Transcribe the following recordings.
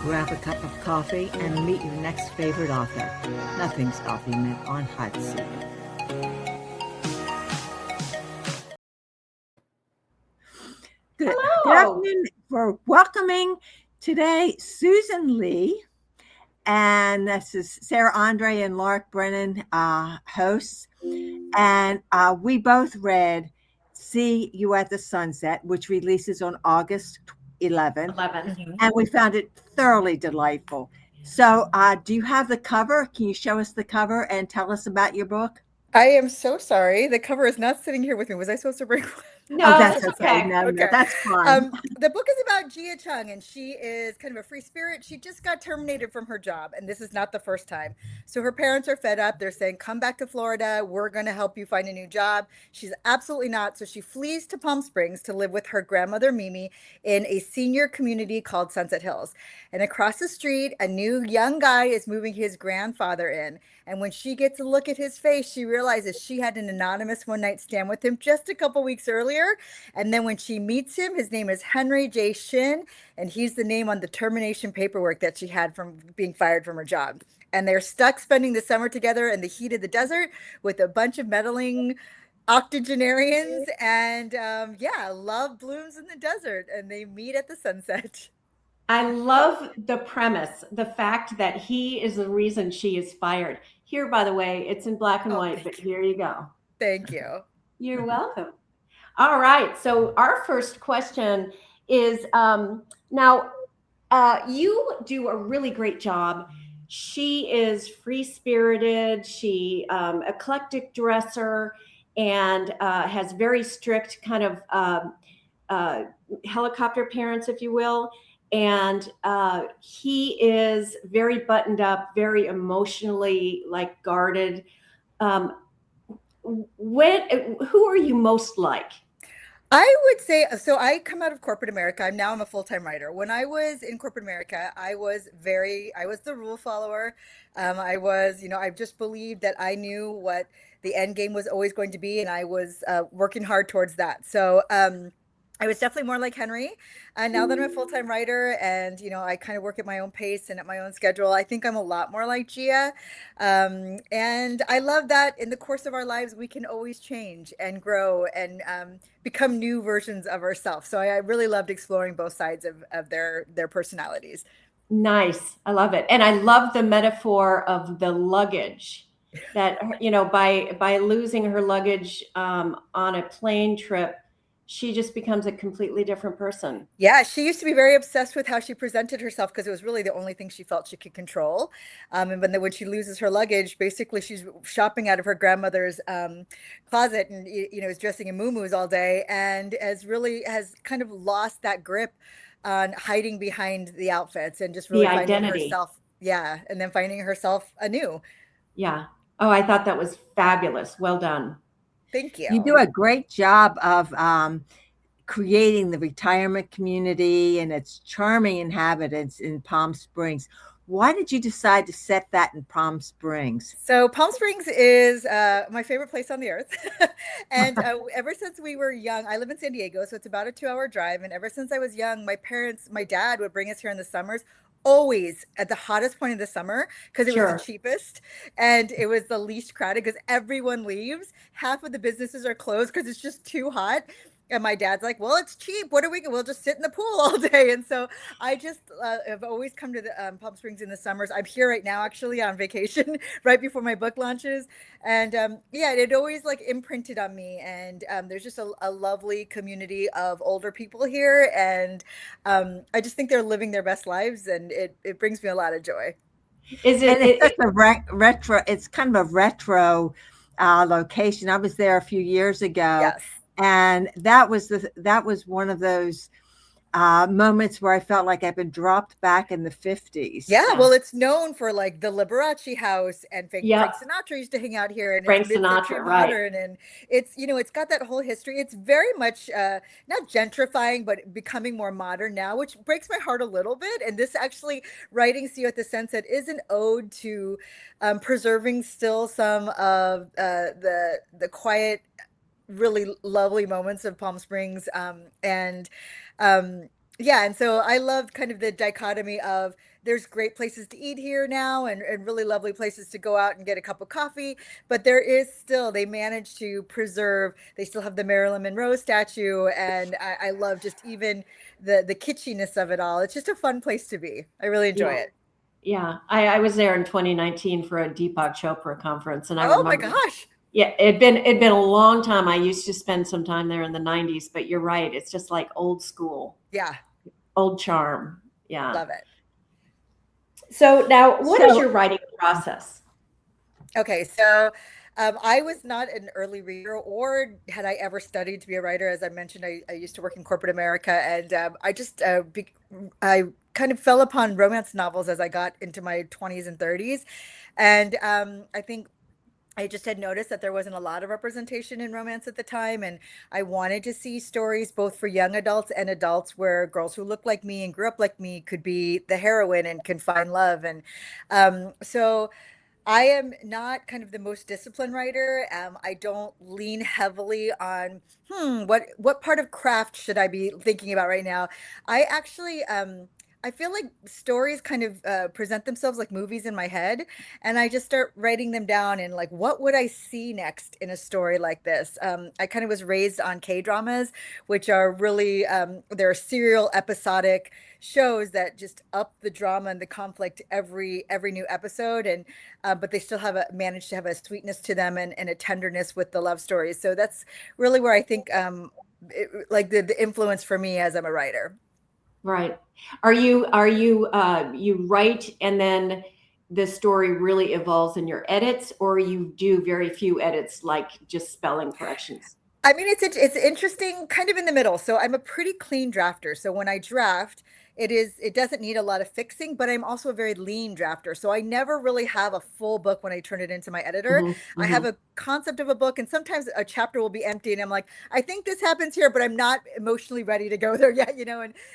grab a cup of coffee, and meet your next favorite author. Nothing's off limit on Hot Seat. Good afternoon. We're welcoming today Susan Lee, and this is Sarah Andre and Lark Brennan, hosts. And we both read See You at the Sunset, which releases on August 11th. And we found it thoroughly delightful. So do you have the cover? Can you show us the cover and tell us about your book? I am so sorry. The cover is not sitting here with me. Was I supposed to bring one? No, that's okay. No, that's fine. The book is about Jia Chung, and she is kind of a free spirit. She just got terminated from her job, and this is not the first time. So her parents are fed up. They're saying, come back to Florida. We're going to help you find a new job. She's absolutely not. So she flees to Palm Springs to live with her grandmother, Mimi, in a senior community called Sunset Hills. And across the street, a new young guy is moving his grandfather in. And when she gets a look at his face, she realizes she had an anonymous one-night stand with him just a couple weeks earlier. And then when she meets him, his name is Henry Shin, and he's the name on the termination paperwork that she had from being fired from her job. And they're stuck spending the summer together in the heat of the desert with a bunch of meddling octogenarians. And love blooms in the desert, and they meet at the sunset. I love the premise, the fact that he is the reason she is fired. Here, by the way, it's in black and white, but here you go. Thank you. You're welcome. All right. So our first question is, now you do a really great job. She is free-spirited. She eclectic dresser and has very strict kind of helicopter parents, if you will. And he is very buttoned up, very emotionally guarded. Who are you most like? I would say, so I come out of corporate America. I'm a full-time writer. When I was in corporate America, I was the rule follower. I just believed that I knew what the end game was always going to be, and I was working hard towards that. So I was definitely more like Henry. Now that I'm a full-time writer and, I kind of work at my own pace and at my own schedule, I think I'm a lot more like Gia. And I love that in the course of our lives, we can always change and grow and become new versions of ourselves. So I really loved exploring both sides of their personalities. Nice. I love it. And I love the metaphor of the luggage that, by losing her luggage on a plane trip, she just becomes a completely different person. Yeah, she used to be very obsessed with how she presented herself because it was really the only thing she felt she could control. And when she loses her luggage, basically she's shopping out of her grandmother's closet and is dressing in muumuus all day, and has kind of lost that grip on hiding behind the outfits and just really the finding identity. herself. Yeah, and then finding herself anew. Yeah. Oh, I thought that was fabulous. Well done. Thank you. You do a great job of creating the retirement community and its charming inhabitants in Palm Springs. Why did you decide to set that in Palm Springs? So Palm Springs is my favorite place on the earth. And ever since we were young, I live in San Diego, so it's about a 2-hour drive. And ever since I was young, my dad would bring us here in the summers, always at the hottest point of the summer, because it was the cheapest and it was the least crowded because everyone leaves. Half of the businesses are closed because it's just too hot. And my dad's like, well, it's cheap. We'll just sit in the pool all day. And so I just have always come to the Palm Springs in the summers. I'm here right now, actually, on vacation right before my book launches. And it always imprinted on me. And there's just a lovely community of older people here. And I just think they're living their best lives. And it brings me a lot of joy. It's kind of a retro location. I was there a few years ago. Yes. And that was one of those moments where I felt like I've been dropped back in the 50s. Yeah, well, it's known for the Liberace house, and Frank Sinatra used to hang out here, and Frank it's Sinatra, modern, and it's it's got that whole history. It's very much not gentrifying, but becoming more modern now, which breaks my heart a little bit. And this actually, writing "See You at the Sunset" is an ode to preserving still some of the quiet, really lovely moments of Palm Springs, Yeah, and so I love kind of the dichotomy of there's great places to eat here now and really lovely places to go out and get a cup of coffee, but there is still, they managed to preserve, they still have the Marilyn Monroe statue, and I love just even the kitschiness of it all. It's just a fun place to be. I really enjoy Yeah. it. Yeah. I was there in 2019 for a Deepak Chopra conference, and I Oh my remember, gosh. yeah, it'd been a long time. I used to spend some time there in the 90s, but you're right. It's just like old school, Yeah, old charm. Yeah. love it. So now, what is So your writing process? Okay, so I was not an early reader, or had I ever studied to be a writer. As I mentioned, I used to work in corporate America, and I kind of fell upon romance novels as I got into my 20s and 30s. And I think I just had noticed that there wasn't a lot of representation in romance at the time, and I wanted to see stories both for young adults and adults where girls who look like me and grew up like me could be the heroine and can find love. And so I am not kind of the most disciplined writer. I don't lean heavily on, what part of craft should I be thinking about right now? I actually, I feel like stories kind of present themselves like movies in my head, and I just start writing them down and like, what would I see next in a story like this? I kind of was raised on K dramas, which are really, they're serial episodic shows that just up the drama and the conflict every new episode, and but they still have a managed to have a sweetness to them, and a tenderness with the love stories. So that's really where I think like the influence for me as I'm a writer. Right. You write and then the story really evolves in your edits, or you do very few edits, like just spelling corrections? I mean, it's interesting, kind of in the middle. So I'm a pretty clean drafter. So when I draft, it doesn't need a lot of fixing, but I'm also a very lean drafter. So I never really have a full book when I turn it into my editor. Hmm. I have Hmm. a concept of a book, and sometimes a chapter will be empty, and I'm like, I think this happens here, but I'm not emotionally ready to go there yet,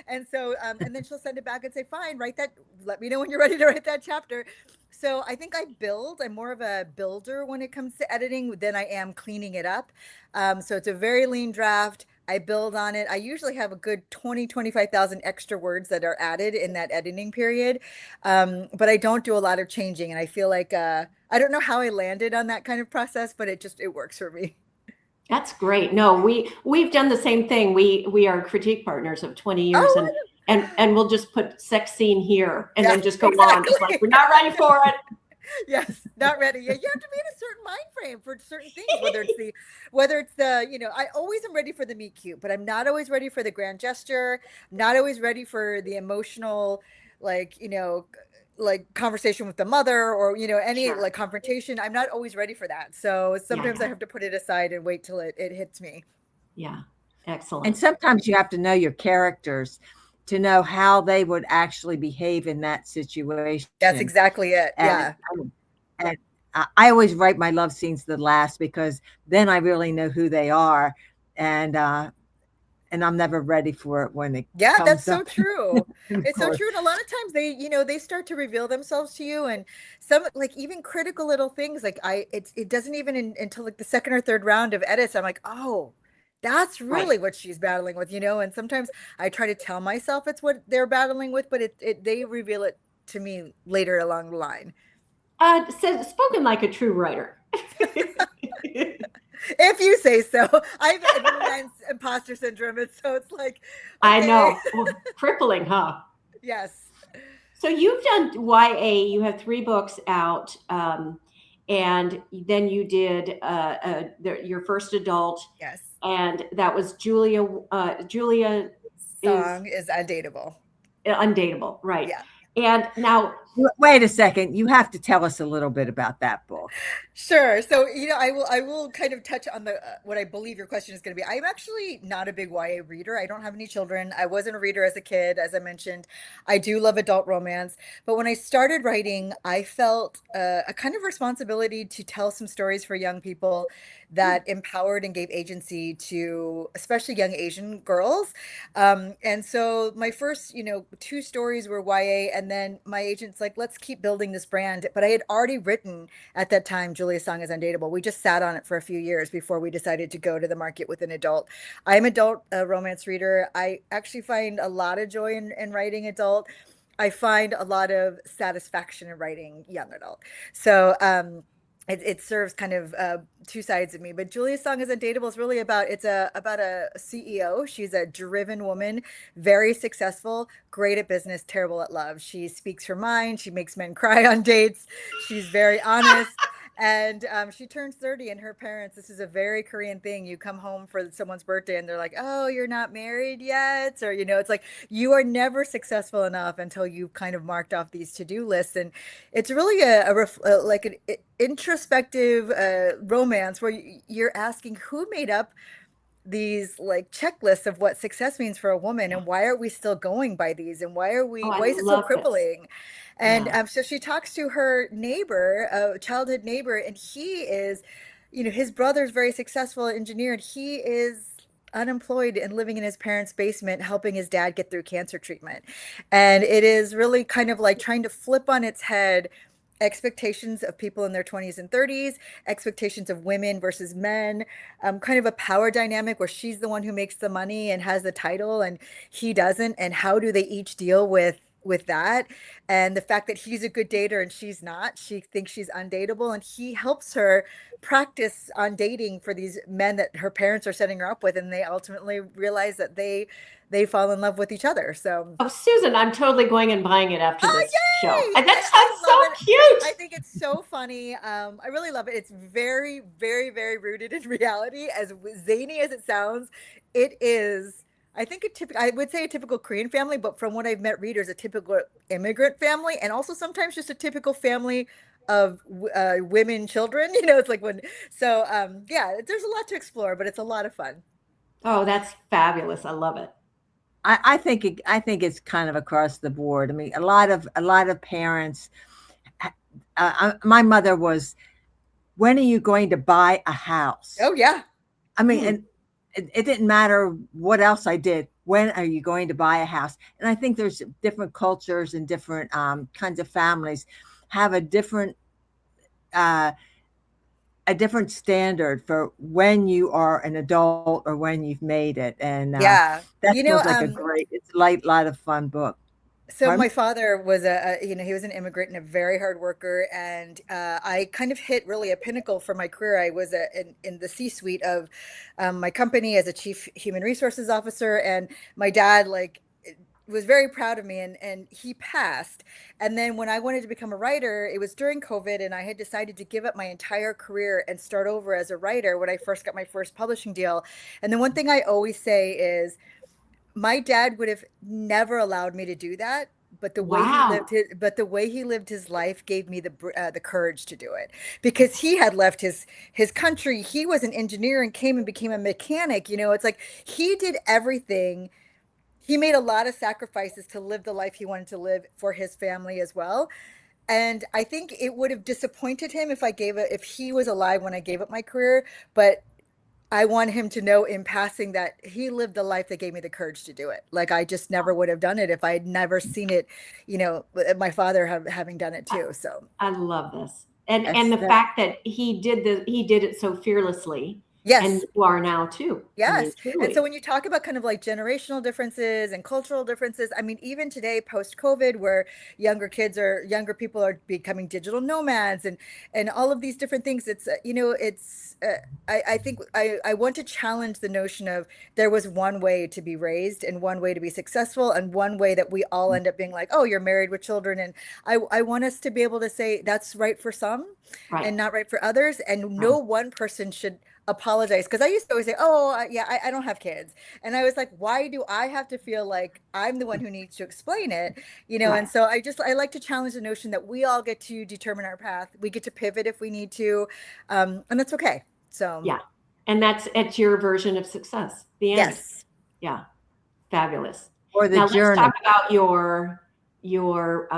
and so and then she'll send it back and say, fine, write that. Let me know when you're ready to write that chapter. So I think I build. I'm more of a builder when it comes to editing than I am cleaning it up. So it's a very lean draft. I build on it. I usually have a good 20, 25,000 extra words that are added in that editing period. But I don't do a lot of changing. And I feel like, I don't know how I landed on that kind of process, but it works for me. That's great. No, we've done the same thing. We are critique partners of 20 years, Oh, and we'll just put sex scene here and yeah, then just go on. Just like, exactly. we're not ready for it. Yes, not ready. Yeah, you have to be in a certain mind frame for certain things, whether it's the, I always am ready for the meet cute, but I'm not always ready for the grand gesture. I'm not always ready for the emotional, like, like conversation with the mother, or, any Sure. like confrontation. I'm not always ready for that. So Yeah, sometimes I have to put it aside and wait till it hits me. yeah. and Excellent. sometimes you have to know your characters to know how they would actually behave in that That's situation. exactly it. And Yeah. and I always write my love scenes the last because then I really know who they are, and and I'm never ready for it when it Yeah, that's comes so up. true. Of It's so course, true. And a lot of times they start to reveal themselves to you, and some like even critical little things like it doesn't even until like the second or third round of edits, I'm like, oh, that's Right. really what she's battling with. And sometimes I try to tell myself it's what they're battling with, but they reveal it to me later along the line. Spoken like a true writer. If you say so. I have immense imposter syndrome, and so it's like, I okay, know. Oh, crippling, huh? yes, So you've done YA. You have three books out, and then you did your first adult, yes. and that was Julia. Julia is Song is undateable. undateable, right? Yeah. And now, wait a second. You have to tell us a little bit about that book. Sure. So, I will kind of touch on the what I believe your question is going to be. I'm actually not a big YA reader. I don't have any children. I wasn't a reader as a kid, as I mentioned. I do love adult romance, but when I started writing, I felt a kind of responsibility to tell some stories for young people that empowered and gave agency to especially young Asian girls. And so my first, two stories were YA, And then my agent's like, let's keep building this brand. But I had already written at that time, Julia's Song is Undateable. We just sat on it for a few years before we decided to go to the market with an adult. I'm adult romance reader. I actually find a lot of joy in writing adult. I find a lot of satisfaction in writing young adult. So, it serves kind of two sides of me. But Julia's Song is Undateable is really about about a CEO. She's a driven woman, very successful, great at business, terrible at love. She speaks her mind. She makes men cry on dates. She's very honest. And she turns 30, and her parents, this is a very Korean thing. You come home for someone's birthday and they're like, oh, you're not married yet. Or, it's like you are never successful enough until you've kind of marked off these to-do lists. And it's really like an introspective romance where you're asking who made up these like checklists of what success means for a woman, and why are we still going by these, and why is it so crippling? And so she talks to her neighbor, childhood neighbor, and he is, his brother's very successful engineer, and he is unemployed and living in his parents' basement helping his dad get through cancer treatment. And it is really kind of like trying to flip on its head expectations of people in their 20s and 30s, expectations of women versus men, kind of a power dynamic where she's the one who makes the money and has the title and he doesn't, and how do they each deal with that, and the fact that he's a good dater and she's not. She thinks she's undateable, and he helps her practice on dating for these men that her parents are setting her up with, and they ultimately realize that they fall in love with each other. So, Susan, I'm totally going and buying it after this show. And that sounds so cute. I think it's so funny. I really love it. It's very, very, very rooted in reality. As zany as it sounds, it is. I think I would say a typical Korean family, but from what I've met readers, a typical immigrant family, and also sometimes just a typical family of women, children. It's like there's a lot to explore, but it's a lot of fun. Oh, that's fabulous! I love it. I think it's kind of across the board. I mean, a lot of parents. My mother was, when are you going to buy a house? Oh yeah. I mean, and it didn't matter what else I did. When are you going to buy a house? And I think there's different cultures and different kinds of families have a different standard for when you are an adult or when you've made it. And that feels like it's a lot of fun book. So Pardon? My father was he was an immigrant and a very hard worker, and I kind of hit really a pinnacle for my career. I was in the C-suite of my company as a chief human resources officer, and my dad was very proud of me, and he passed. And then when I wanted to become a writer, it was during COVID, and I had decided to give up my entire career and start over as a writer when I first got my first publishing deal. And the one thing I always say is, my dad would have never allowed me to do that, but the way he lived his life gave me the courage to do it, because he had left his country. He was an engineer and came and became a mechanic. It's like he did everything. He made a lot of sacrifices to live the life he wanted to live for his family as well. And I think it would have disappointed him if he was alive when I gave up my career, but I want him to know in passing that he lived the life that gave me the courage to do it. Like, I just never would have done it if I had never seen it, my father having done it too. So I love this. And the fact that he did it so fearlessly. Yes. And you are now too. Yes. I mean, and so when you talk about kind of like generational differences and cultural differences, I mean, even today, post-COVID, where younger people are becoming digital nomads and all of these different things, I think I want to challenge the notion of there was one way to be raised and one way to be successful and one way that we all end up being like, oh, you're married with children. And I want us to be able to say that's right for some and not right for others. And no one person should apologize, because I used to always say, oh yeah, I don't have kids, and I was like, why do I have to feel like I'm the one who needs to explain it, And so I like to challenge the notion that we all get to determine our path. We get to pivot if we need to, and that's okay. So yeah, and it's your version of success. The end. Yes. Yeah, fabulous. Or the now journey. Let's talk about your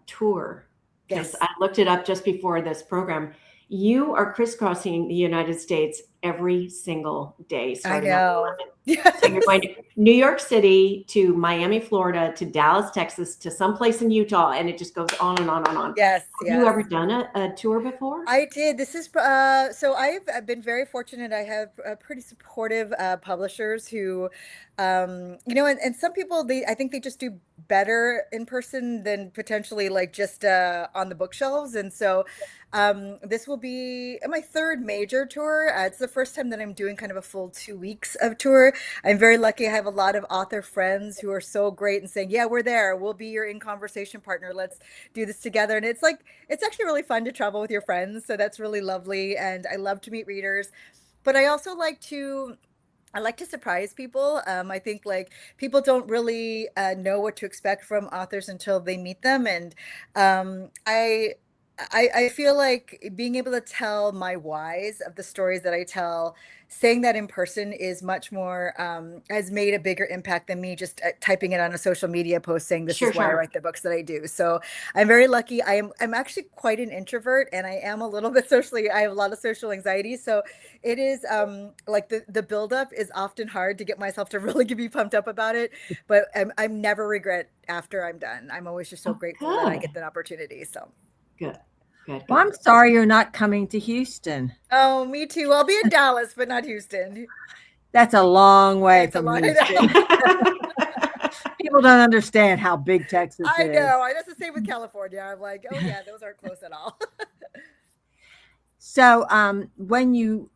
tour, because I looked it up just before this program. You are crisscrossing the United States every single day I starting on know. the 11th. So you're going to New York City, to Miami, Florida, to Dallas, Texas, to someplace in Utah, and it just goes on and on and on. Yes, Have you yes. ever done a tour before? I did. This is so I've been very fortunate. I have pretty supportive publishers who, and some people I think they just do better in person than potentially like just on the bookshelves. And so this will be my third major tour. It's the first time that I'm doing kind of a full 2 weeks of tour. I'm very lucky. I have a lot of author friends who are so great and saying, "Yeah, we're there. We'll be your in conversation partner. Let's do this together." And it's actually really fun to travel with your friends. So that's really lovely. And I love to meet readers. But I like to surprise people. I think like people don't really know what to expect from authors until they meet them. And I feel like being able to tell my whys of the stories that I tell, saying that in person is much more, has made a bigger impact than me just typing it on a social media post saying this Sure, is why I sure. write the books that I do. So I'm very lucky. I'm actually quite an introvert, and I am a little bit socially, I have a lot of social anxiety. So it is like the buildup is often hard to get myself to really be pumped up about it. But I'm never regret after I'm done. I'm always just so Oh, grateful that I good, get that opportunity. So. good, good, Well, good. I'm sorry you're not coming to Houston. Oh, me too. I'll be in Dallas, but not Houston. That's a long way It's a from lot. Houston. People don't understand how big Texas I is. know. I That's the same with California. I'm like, oh yeah, those aren't close at all. So, when you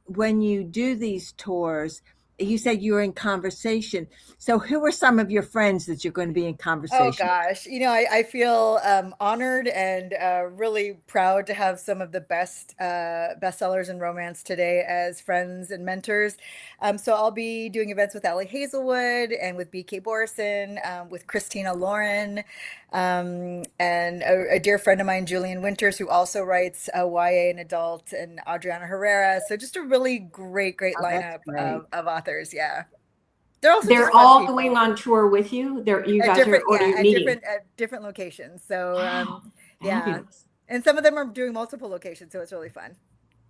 do these tours, you said you were in conversation. So, who are some of your friends that you're going to be in Oh conversation with? gosh, I feel honored and really proud to have some of the best bestsellers in romance today as friends and mentors. So I'll be doing events with Allie Hazelwood and with BK Borison, with Christina Lauren, and a dear friend of mine, Julian Winters, who also writes YA and adult, and Adriana Herrera. So just a really great Oh, that's lineup great. of authors. Yeah, they're also just They're fun all going people. on tour with you. You At guys are, different, or yeah, you're meeting. at different locations. So, Wow, yeah, fabulous, and some of them are doing multiple locations, so it's really fun.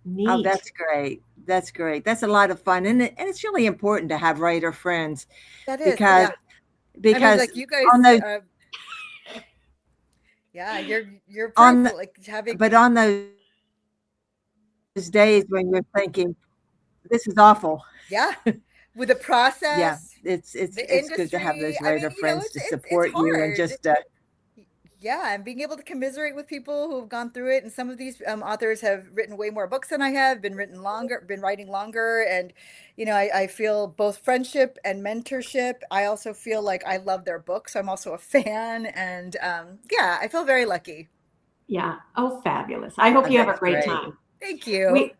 Oh, neat. that's great. That's great. That's a lot of fun, and it's really important to have writer friends That is, because yeah. I mean, because like you guys, on those yeah, you're proof. on Like having, but on those days when you're thinking this is awful, yeah, with the yeah, process, the it's good to have industry. those I mean, writer friends to it's support you and hard. just Yeah, and being able to commiserate with people who have gone through it. And some of these authors have written way more books than I have, been writing longer. And, I feel both friendship and mentorship. I also feel like I love their books. I'm also a fan. And yeah, I feel very lucky. Yeah. Oh, fabulous. I hope you have a that's great great. time. Thank you.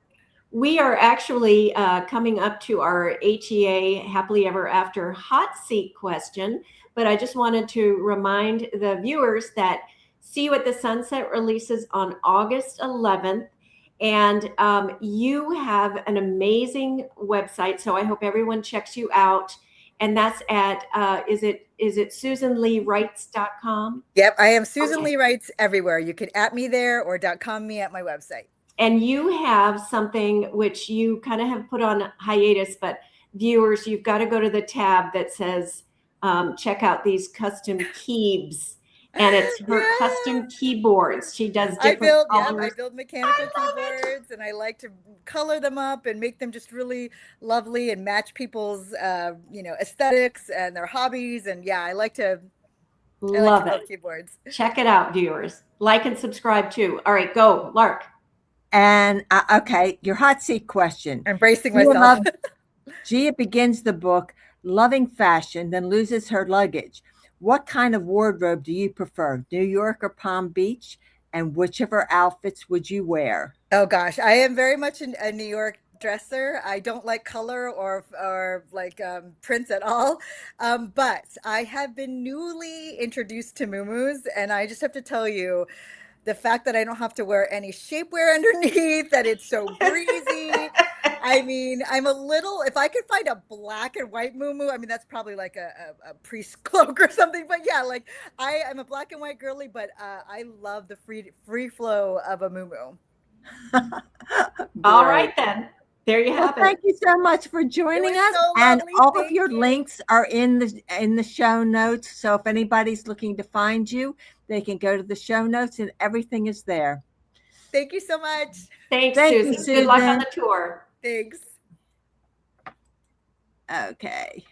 We are actually coming up to our HEA Happily Ever After hot seat question, but I just wanted to remind the viewers that See You at the Sunset releases on August 11th, and you have an amazing website, so I hope everyone checks you out. And that's at is it SusanLeeWrites.com? Yep, I am Susan Okay. Lee Writes everywhere. You can at me there or .com me at my website. And you have something which you kind of have put on hiatus, but viewers, you've got to go to the tab that says, check out these custom Keebs. And it's her Yeah. custom keyboards. She does different I colors. build I mechanical love it. keyboards, and I like to color them up and make them just really lovely and match people's aesthetics and their hobbies. And yeah, I like to Love it. build keyboards. Check it out, viewers. Like and subscribe too. All right, go, Lark. And okay, your hot seat question. Embracing Gia myself. loves Gia begins the book loving fashion, then loses her luggage. What kind of wardrobe do you prefer, New York or Palm Beach? And which of her outfits would you wear? Oh gosh, I am very much a New York dresser. I don't like color or like prints at all. But I have been newly introduced to muumuus, and I just have to tell you, the fact that I don't have to wear any shapewear underneath, that it's so breezy. I mean, I'm a little, if I could find a black and white muumuu, I mean, that's probably like a priest cloak or something. But yeah, like I'm a black and white girly, but I love the free flow of a muumuu. All right Great. then. There you Well, have thank it. you so much for joining us. so And lovely. all of Thank your you. links are in the show notes. So if anybody's looking to find you, they can go to the show notes and everything is there. Thank you so much. Thanks, Thank you, Susan. Good luck on Susan. the tour. Thanks. Okay.